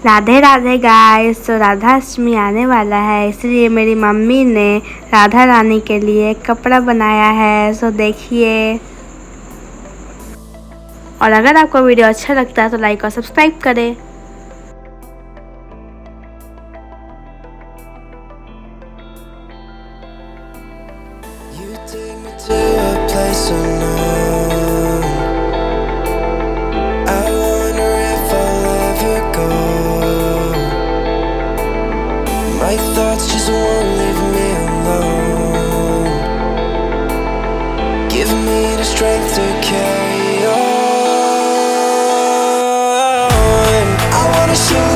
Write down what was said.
Radhe Radhe guys. तो राधाष्टमी आने वाला है, इसलिए मेरी मम्मी ने राधा रानी के लिए कपड़ा बनाया है। सो देखिए, और अगर आपको वीडियो अच्छा लगता है तो लाइक और सब्सक्राइब करें। My thoughts just won't leave me alone. Give me the strength to carry on. I wanna show